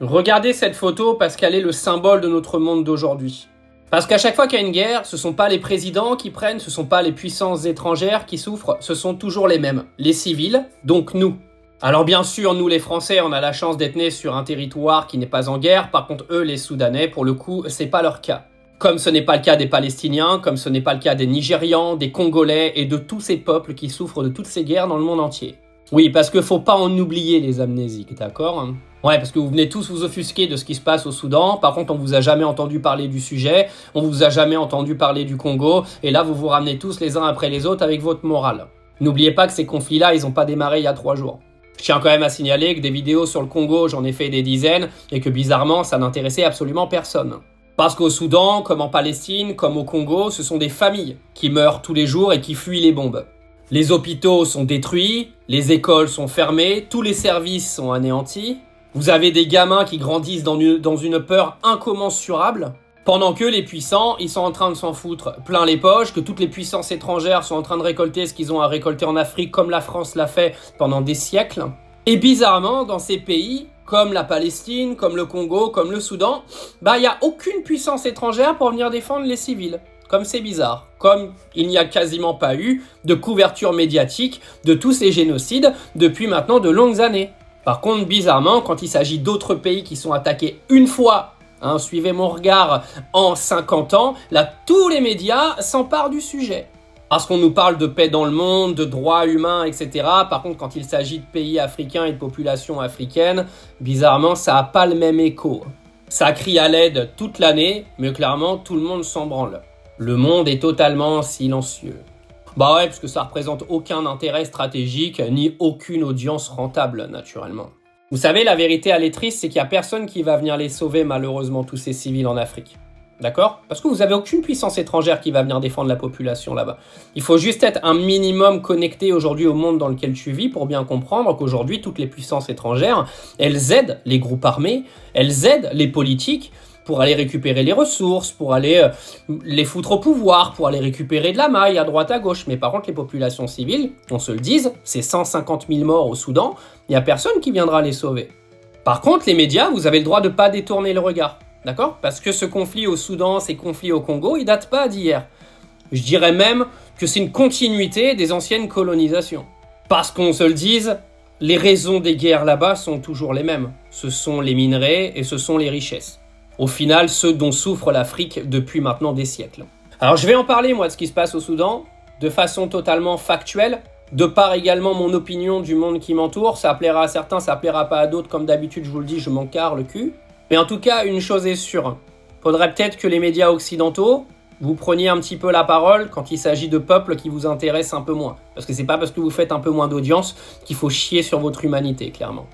Regardez cette photo parce qu'elle est le symbole de notre monde d'aujourd'hui. Parce qu'à chaque fois qu'il y a une guerre, ce ne sont pas les présidents qui prennent, ce ne sont pas les puissances étrangères qui souffrent, ce sont toujours les mêmes, les civils, donc nous. Alors bien sûr, nous les Français, on a la chance d'être nés sur un territoire qui n'est pas en guerre, par contre eux, les Soudanais, pour le coup, c'est pas leur cas. Comme ce n'est pas le cas des Palestiniens, comme ce n'est pas le cas des Nigérians, des Congolais et de tous ces peuples qui souffrent de toutes ces guerres dans le monde entier. Oui, parce qu'il faut pas en oublier les amnésiques, d'accord ? Ouais, parce que vous venez tous vous offusquer de ce qui se passe au Soudan, par contre on vous a jamais entendu parler du sujet, on vous a jamais entendu parler du Congo, et là vous vous ramenez tous les uns après les autres avec votre morale. N'oubliez pas que ces conflits-là, ils n'ont pas démarré il y a 3 jours. Je tiens quand même à signaler que des vidéos sur le Congo, j'en ai fait des dizaines, et que bizarrement, ça n'intéressait absolument personne. Parce qu'au Soudan, comme en Palestine, comme au Congo, ce sont des familles qui meurent tous les jours et qui fuient les bombes. Les hôpitaux sont détruits, les écoles sont fermées, tous les services sont anéantis. Vous avez des gamins qui grandissent dans une peur incommensurable, pendant que les puissants, ils sont en train de s'en foutre plein les poches, que toutes les puissances étrangères sont en train de récolter ce qu'ils ont à récolter en Afrique, comme la France l'a fait pendant des siècles. Et bizarrement, dans ces pays, comme la Palestine, comme le Congo, comme le Soudan, il n'y a aucune puissance étrangère pour venir défendre les civils. Comme c'est bizarre. Comme il n'y a quasiment pas eu de couverture médiatique de tous ces génocides depuis maintenant de longues années. Par contre, bizarrement, quand il s'agit d'autres pays qui sont attaqués une fois, suivez mon regard, en 50 ans, là, tous les médias s'emparent du sujet. Parce qu'on nous parle de paix dans le monde, de droits humains, etc. Par contre, quand il s'agit de pays africains et de populations africaines, bizarrement, ça n'a pas le même écho. Ça crie à l'aide toute l'année, mais clairement, tout le monde s'en branle. Le monde est totalement silencieux. Bah ouais, parce que ça représente aucun intérêt stratégique, ni aucune audience rentable, naturellement. Vous savez, la vérité à triste, c'est qu'il n'y a personne qui va venir les sauver, malheureusement, tous ces civils en Afrique. D'accord ? Parce que vous n'avez aucune puissance étrangère qui va venir défendre la population là-bas. Il faut juste être un minimum connecté aujourd'hui au monde dans lequel tu vis pour bien comprendre qu'aujourd'hui, toutes les puissances étrangères, elles aident les groupes armés, elles aident les politiques pour aller récupérer les ressources, pour aller les foutre au pouvoir, pour aller récupérer de la maille à droite à gauche. Mais par contre, les populations civiles, on se le dise, c'est 150 000 morts au Soudan, il n'y a personne qui viendra les sauver. Par contre, les médias, vous avez le droit de ne pas détourner le regard. D'accord ? Parce que ce conflit au Soudan, ces conflits au Congo, ils datent pas d'hier. Je dirais même que c'est une continuité des anciennes colonisations. Parce qu'on se le dise, les raisons des guerres là-bas sont toujours les mêmes. Ce sont les minerais et ce sont les richesses. Au final, ceux dont souffre l'Afrique depuis maintenant des siècles. Alors je vais en parler, moi, de ce qui se passe au Soudan, de façon totalement factuelle, de par également mon opinion du monde qui m'entoure. Ça plaira à certains, ça plaira pas à d'autres. Comme d'habitude, je vous le dis, je m'en carre le cul. Mais en tout cas, une chose est sûre. Faudrait peut-être que les médias occidentaux, vous preniez un petit peu la parole quand il s'agit de peuples qui vous intéressent un peu moins. Parce que c'est pas parce que vous faites un peu moins d'audience qu'il faut chier sur votre humanité, clairement.